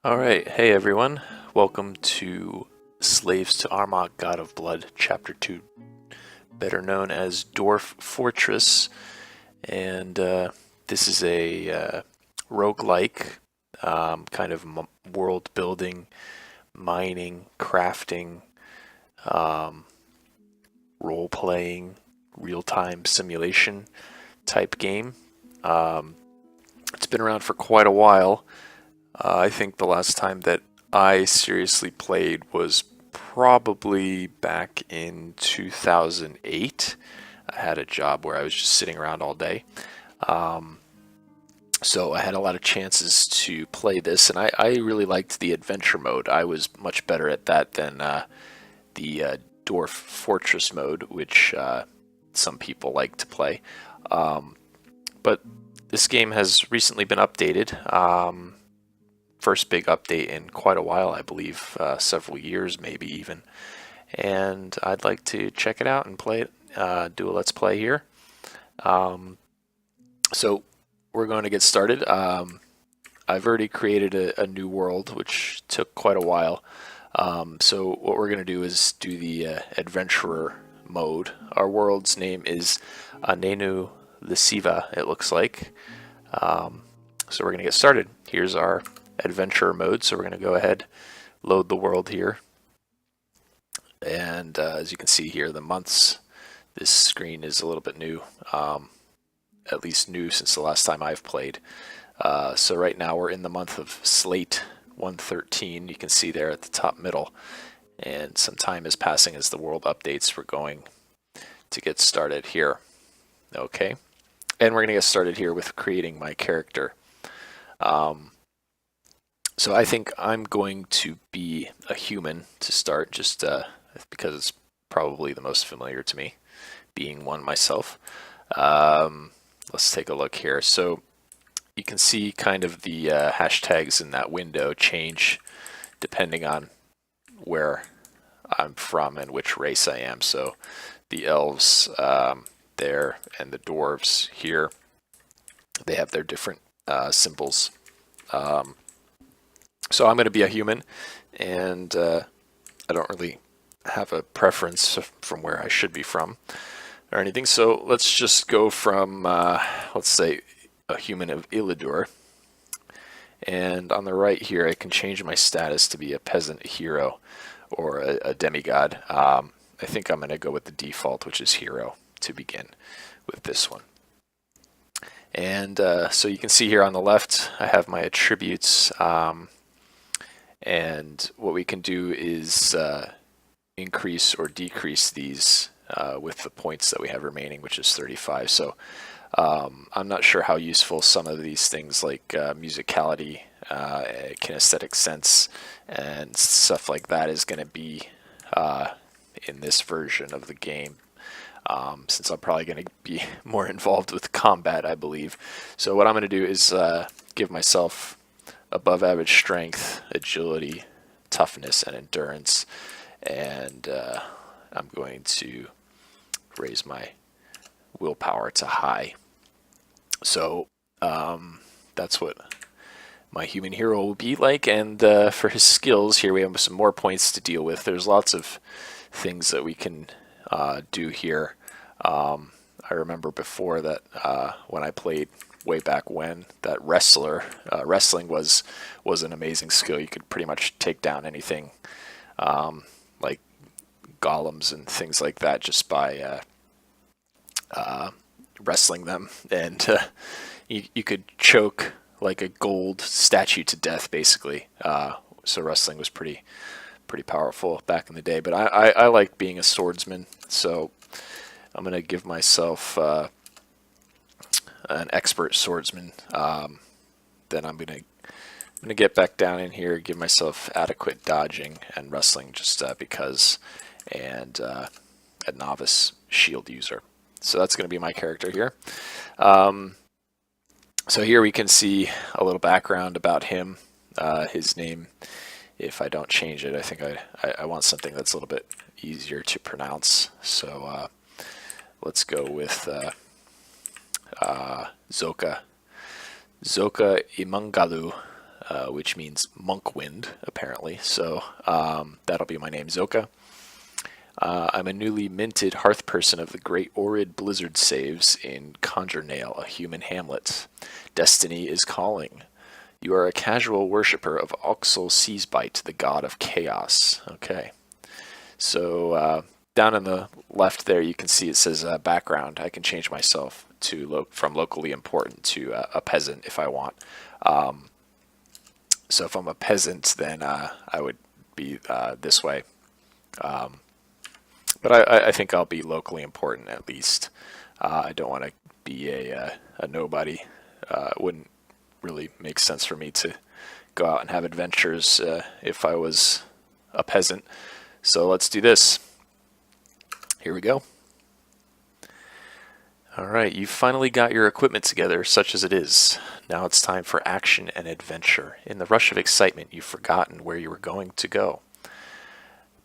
Alright, hey everyone. Welcome to Slaves to Armagh, God of Blood, Chapter 2, better known as Dwarf Fortress. And this is a roguelike, kind of world building, mining, crafting, um, role playing, real time simulation type game. Um, it's been around for quite a while. I think the last time that I seriously played was probably back in 2008. I had a job where I was just sitting around all day. Um, so I had a lot of chances to play this, and I really liked the adventure mode. I was much better at that than the Dwarf Fortress mode, which some people like to play. Um, but this game has recently been updated. First big update in quite a while, I believe, several years maybe even. And I'd like to check it out and play it, do a let's play here. So we're going to get started. I've already created a new world, which took quite a while. So what we're going to do is do the adventurer mode. Our world's name is Anenu Lisiva, it looks like. So we're going to get started. Here's our adventure mode, so we're going to go ahead, load the world here, and as you can see here, the months, this screen is a little bit new, at least new since the last time I've played. So right now we're in the month of Slate 113, you can see there at the top middle, and some time is passing as the world updates. We're going to get started here. Okay, and we're going to get started here with creating my character. So I think I'm going to be a human to start, just because it's probably the most familiar to me, being one myself. Let's take a look here. So you can see kind of the hashtags in that window change depending on where I'm from and which race I am. So the elves there and the dwarves here, they have their different symbols. So I'm going to be a human, and I don't really have a preference from where I should be from or anything. So let's just go from, let's say, a human of Illidur. And on the right here, I can change my status to be a peasant hero or a demigod. I think I'm going to go with the default, which is hero, to begin with this one. And so you can see here on the left, I have my attributes. And what we can do is increase or decrease these with the points that we have remaining, which is 35. So I'm not sure how useful some of these things like musicality, kinesthetic sense, and stuff like that is going to be in this version of the game. Since I'm probably going to be more involved with combat, I believe. So what I'm going to do is give myself above average strength, agility, toughness, and endurance, and I'm going to raise my willpower to high. So that's what my human hero will be like, and for his skills here we have some more points to deal with. There's lots of things that we can do here. I remember before that when I played way back when, that wrestling was an amazing skill. You could pretty much take down anything, like golems and things like that, just by wrestling them, and you could choke like a gold statue to death, basically. So wrestling was pretty powerful back in the day. But I like being a swordsman, so I'm gonna give myself an expert swordsman. Then I'm gonna get back down in here, give myself adequate dodging and wrestling, just because, and a novice shield user. So that's gonna be my character here. So here we can see a little background about him. His name, if I don't change it, I think I want something that's a little bit easier to pronounce. So let's go with Zoka Imangalu which means monk wind, apparently. So that'll be my name, Zoka. I'm a newly minted hearth person of the Great Orid Blizzard Saves in Conjurnail, a human hamlet. Destiny is calling. You are a casual worshipper of Oxel Seasbite, the god of chaos. Okay. So down on the left there, you can see it says background. I can change myself to from locally important to a peasant if I want. So if I'm a peasant, then I would be this way. But I think I'll be locally important at least. I don't want to be a nobody. It wouldn't really make sense for me to go out and have adventures if I was a peasant. So let's do this. Here we go. Alright, you've finally got your equipment together, such as it is. Now it's time for action and adventure. In the rush of excitement, you've forgotten where you were going to go.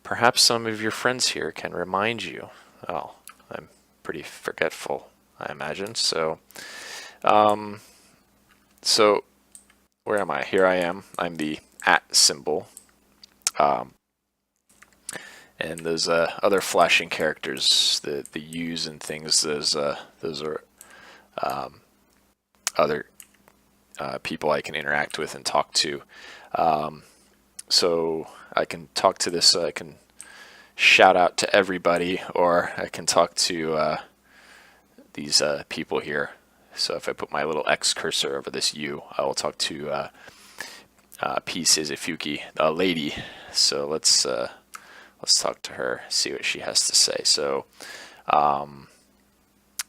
Perhaps some of your friends here can remind you. Oh, I'm pretty forgetful, I imagine. So where am I? Here I am. I'm the @ symbol. And those other flashing characters, the U's and things, those are other people I can interact with and talk to. So I can talk to this, I can shout out to everybody, or I can talk to these people here. So if I put my little X cursor over this U, I will talk to P. Sizufuki, a lady. So let's talk to her, see what she has to say. So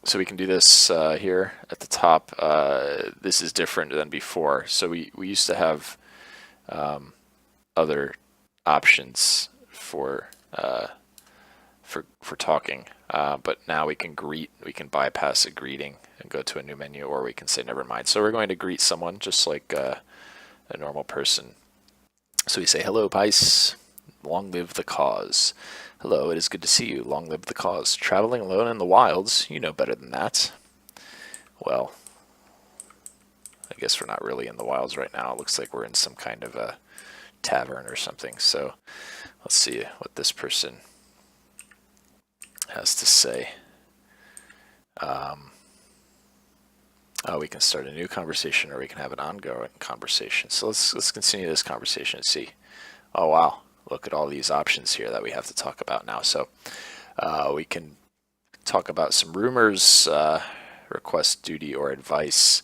so we can do this here at the top. This is different than before. So we used to have other options for talking, but now we can greet. We can bypass a greeting and go to a new menu, or we can say never mind. So we're going to greet someone just like a normal person. So we say, hello, Pice. Long live the cause. Hello, it is good to see you. Long live the cause. Traveling alone in the wilds, you know better than that. Well, I guess we're not really in the wilds right now. It looks like we're in some kind of a tavern or something. So let's see what this person has to say. Oh, we can start a new conversation, or we can have an ongoing conversation. So let's continue this conversation and see. Oh wow, look at all these options here that we have to talk about now. So we can talk about some rumors, request duty or advice,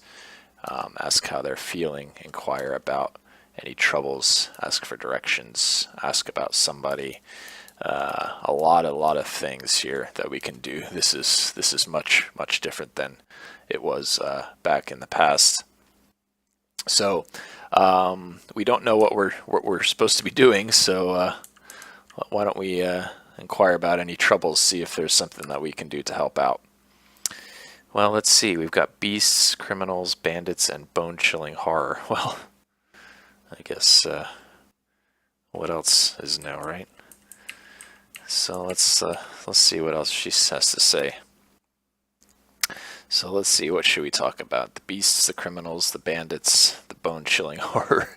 ask how they're feeling, inquire about any troubles, ask for directions, ask about somebody. A lot of things here that we can do. This is much different than it was back in the past. So we don't know what we're supposed to be doing. So why don't we inquire about any troubles, see if there's something that we can do to help out. Well, let's see. We've got beasts, criminals, bandits, and bone-chilling horror. Well, I guess what else is new, right? So let's see what else she has to say. So let's see, what should we talk about? The beasts, the criminals, the bandits, the bone-chilling horror.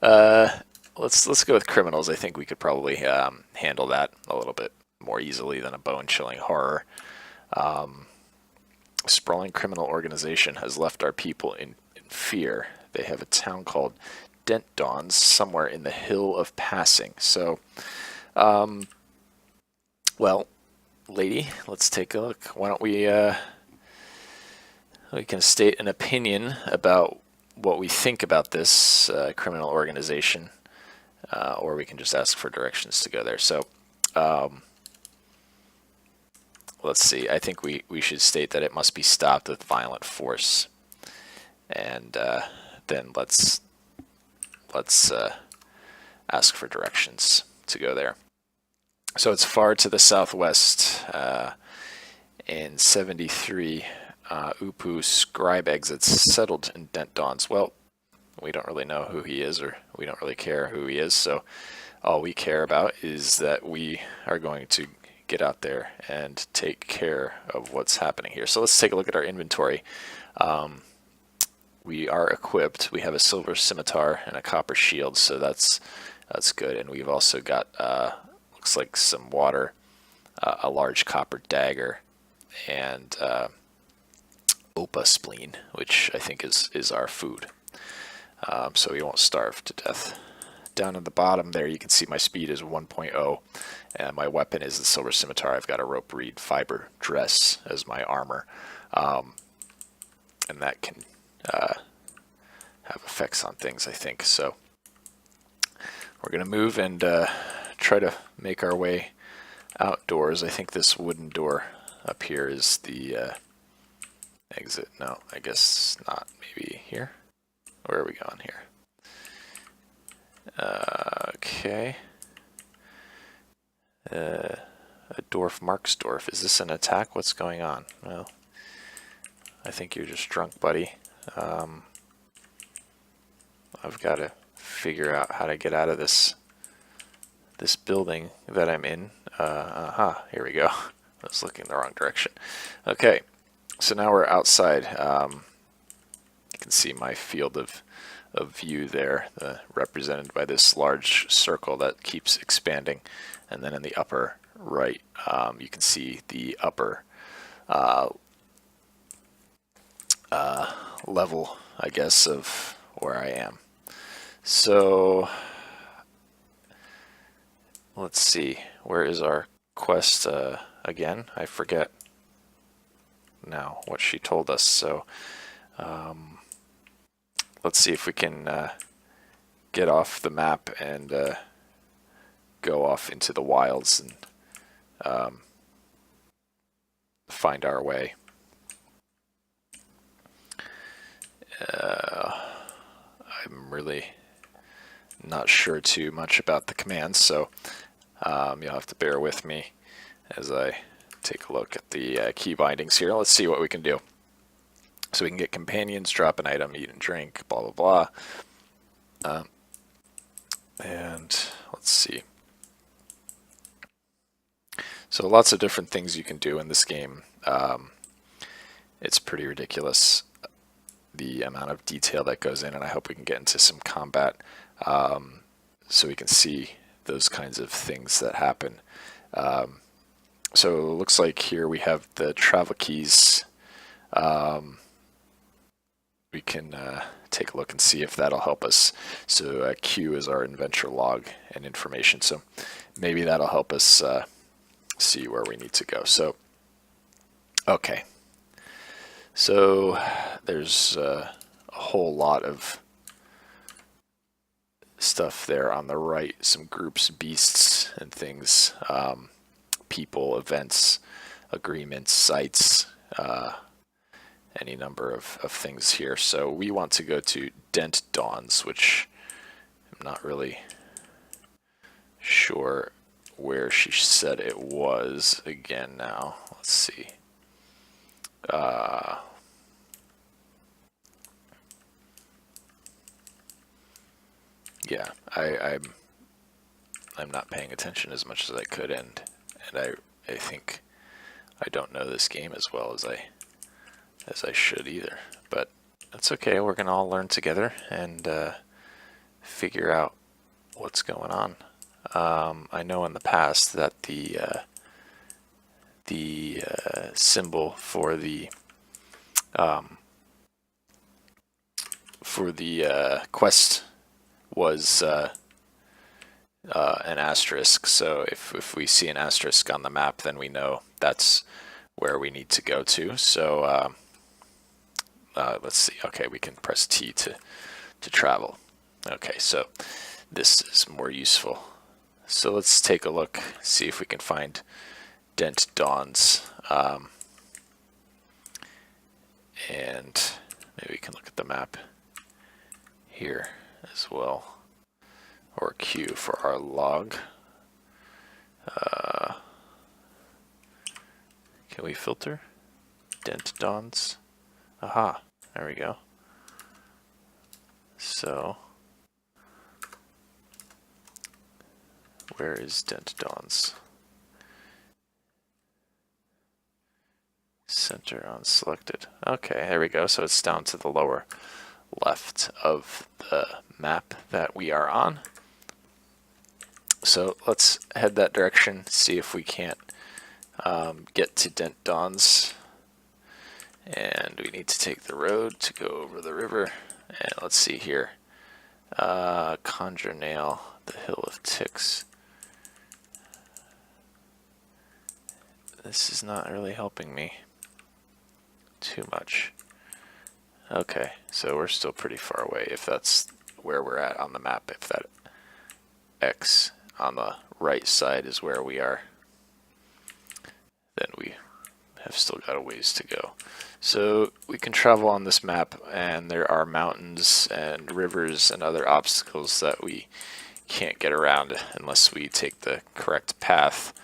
Let's go with criminals. I think we could probably handle that a little bit more easily than a bone-chilling horror. Sprawling criminal organization has left our people in fear. They have a town called Dent Dawns somewhere in the Hill of Passing. So, well, lady, let's take a look. Why don't we can state an opinion about what we think about this criminal organization, or we can just ask for directions to go there. So let's see. I think we should state that it must be stopped with violent force, and then let's ask for directions to go there. So it's far to the southwest. In 73, Upu scribe exits settled in Dent Dawns. Well, we don't really know who he is, or we don't really care who he is, so all we care about is that we are going to get out there and take care of what's happening here. So let's take a look at our inventory. we are equipped. We have a silver scimitar and a copper shield, so that's good. And we've also got looks like some water, a large copper dagger, and opa spleen, which I think is our food. So we won't starve to death. Down at the bottom there, you can see my speed is 1.0, and my weapon is the silver scimitar. I've got a rope reed fiber dress as my armor, and that can have effects on things, I think. So we're going to move and try to make our way outdoors. I think this wooden door up here is the exit. No, I guess not. Maybe here? Where are we going here? Okay. A dwarf Marksdorf. Is this an attack? What's going on? Well, I think you're just drunk, buddy. I've got to figure out how to get out of this building that I'm in. Here we go. I was looking the wrong direction. Okay, so now we're outside. You can see my field of view there, represented by this large circle that keeps expanding. And then in the upper right, you can see the upper level, I guess, of where I am. So let's see, where is our quest again? I forget now what she told us. So let's see if we can get off the map and go off into the wilds and find our way. I'm really not sure too much about the commands, so you'll have to bear with me as I take a look at the key bindings here. Let's see what we can do. So we can get companions, drop an item, eat and drink, blah, blah, blah. And let's see. So lots of different things you can do in this game. It's pretty ridiculous, the amount of detail that goes in, and I hope we can get into some combat so we can see those kinds of things that happen. So it looks like here we have the travel keys. We can take a look and see if that'll help us. So Q is our adventure log and information, so maybe that'll help us see where we need to go. So okay, so there's a whole lot of stuff there on the right, some groups, beasts and things, people, events, agreements, sites, any number of things here. So we want to go to Dent Dawns, which I'm not really sure where she said it was again now. Let's see. Yeah, I'm not paying attention as much as I could, and I think I don't know this game as well as I should either. But that's okay. We're gonna all learn together and figure out what's going on. I know in the past that the symbol for the quest was an asterisk. So if we see an asterisk on the map, then we know that's where we need to go to. So let's see. Okay, we can press T to travel. Okay, so this is more useful. So let's take a look, see if we can find Dent Dawns. And maybe we can look at the map here as well, or Q for our log. Can we filter Dent Dawns? Aha, there we go. So where is Dent Dawns? Center unselected. Okay, there we go. So it's down to the lower left of the map that we are on. So let's head that direction, see if we can't get to Dent Dons. And we need to take the road to go over the river. And let's see here. Conjure Nail, the Hill of Ticks. This is not really helping me too much. Okay, so we're still pretty far away if that's where we're at on the map. If that X on the right side is where we are, then we have still got a ways to go. So we can travel on this map, and there are mountains and rivers and other obstacles that we can't get around unless we take the correct path.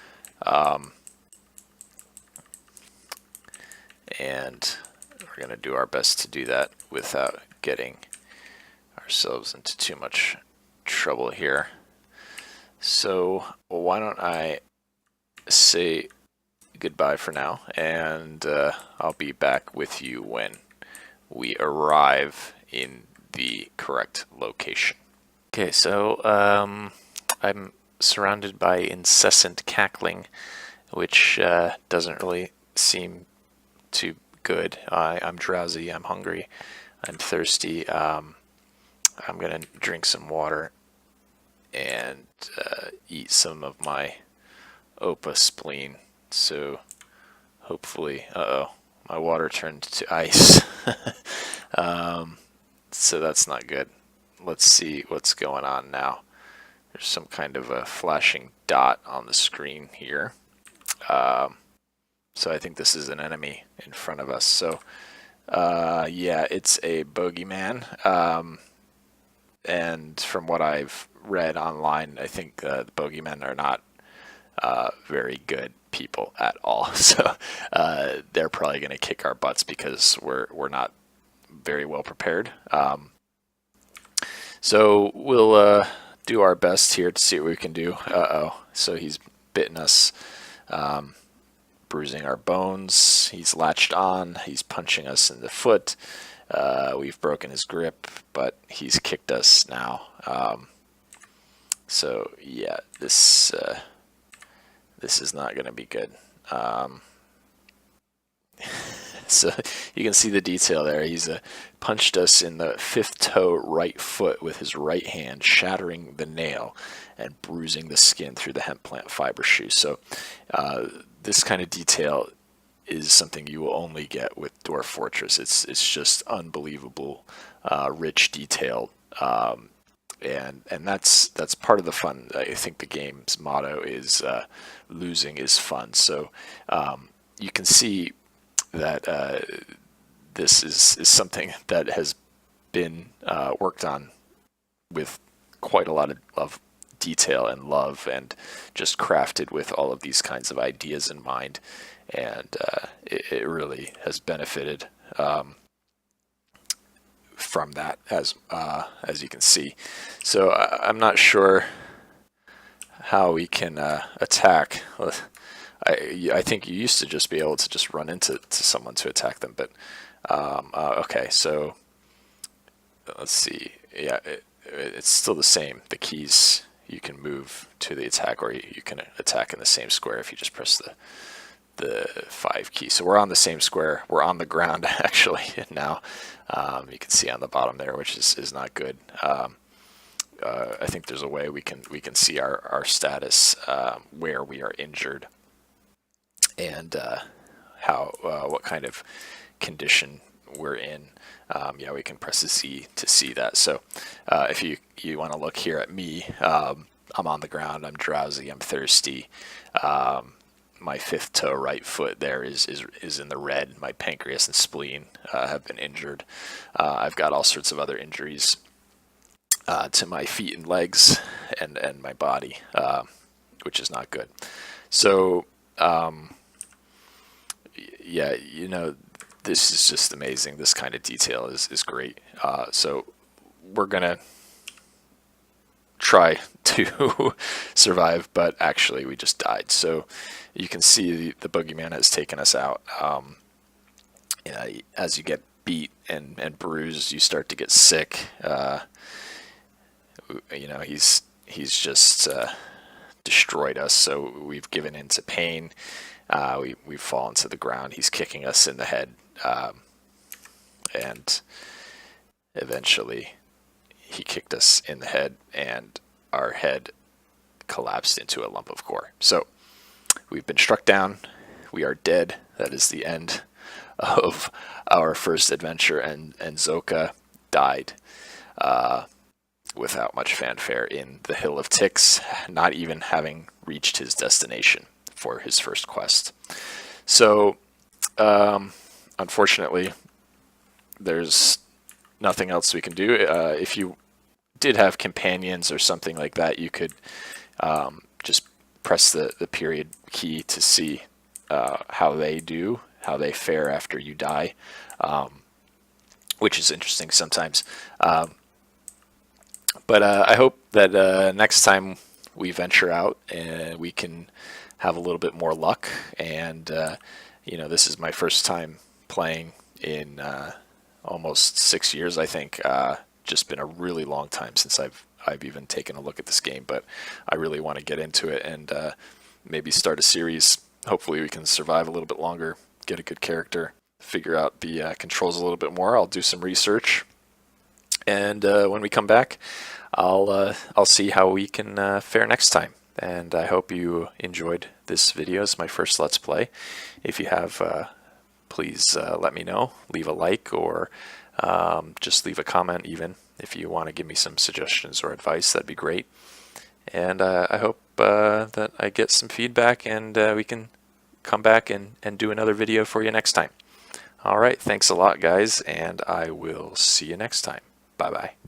And we're going to do our best to do that without getting ourselves into too much trouble here. So why don't I say goodbye for now, and I'll be back with you when we arrive in the correct location. Okay, so I'm surrounded by incessant cackling, which doesn't really seem too good. I'm drowsy, I'm hungry, I'm thirsty. I'm gonna drink some water and eat some of my Opa spleen. So hopefully, my water turned to ice. So that's not good. Let's see what's going on now. There's some kind of a flashing dot on the screen here. So I think this is an enemy in front of us. So yeah, it's a bogeyman. And from what I've read online, I think the bogeymen are not very good people at all. So they're probably going to kick our butts because we're not very well prepared. So we'll do our best here to see what we can do. So he's bitten us, bruising our bones. He's latched on. He's punching us in the foot. We've broken his grip, but he's kicked us now. So yeah, this is not going to be good. So you can see the detail there. He's punched us in the fifth toe right foot with his right hand, shattering the nail and bruising the skin through the hemp plant fiber shoe. So this kind of detail is something you will only get with Dwarf Fortress. It's just unbelievable, rich detail, and that's part of the fun. I think the game's motto is losing is fun. So you can see that this is something that has been worked on with quite a lot of detail and love, and just crafted with all of these kinds of ideas in mind, and it really has benefited from that, as you can see. So I'm not sure how we can attack. I think you used to just be able to just run into someone to attack them, but okay, so let's see. Yeah, it's still the same. The keys, you can move to the attack, or you can attack in the same square if you just press the 5 key. So we're on the same square. We're on the ground actually now. You can see on the bottom there, which is not good. I think there's a way we can see our status, where we are injured, and what kind of condition we're in. Yeah, we can press the Z to see that. So if you want to look here at me, I'm on the ground, I'm drowsy, I'm thirsty. My fifth toe right foot there is in the red. My pancreas and spleen have been injured. I've got all sorts of other injuries to my feet and legs and my body, which is not good. So yeah, you know, this is just amazing. This kind of detail is great. So we're gonna try to survive, but actually we just died. So you can see the boogeyman has taken us out. As you get beat and bruised, you start to get sick. You know, he's just destroyed us, so we've given in to pain. We've fallen to the ground. He's kicking us in the head, and eventually he kicked us in the head, and our head collapsed into a lump of core. So we've been struck down. We are dead. That is the end of our first adventure, and Zoka died without much fanfare in the Hill of Ticks, not even having reached his destination for his first quest. So, unfortunately, there's nothing else we can do. If you did have companions or something like that, you could just press the period key to see how they fare after you die, which is interesting sometimes. But I hope that next time we venture out, we can have a little bit more luck. And you know, this is my first time playing in almost 6 years, I think. Just been a really long time since I've even taken a look at this game, but I really want to get into it and maybe start a series. Hopefully we can survive a little bit longer, get a good character, figure out the controls a little bit more. I'll do some research, and when we come back, I'll see how we can fare next time. And I hope you enjoyed this video. It's my first Let's Play. If you have, please let me know. Leave a like, or just leave a comment even. If you want to give me some suggestions or advice, that'd be great. And I hope that I get some feedback, and we can come back and do another video for you next time. All right, thanks a lot, guys, and I will see you next time. Bye-bye.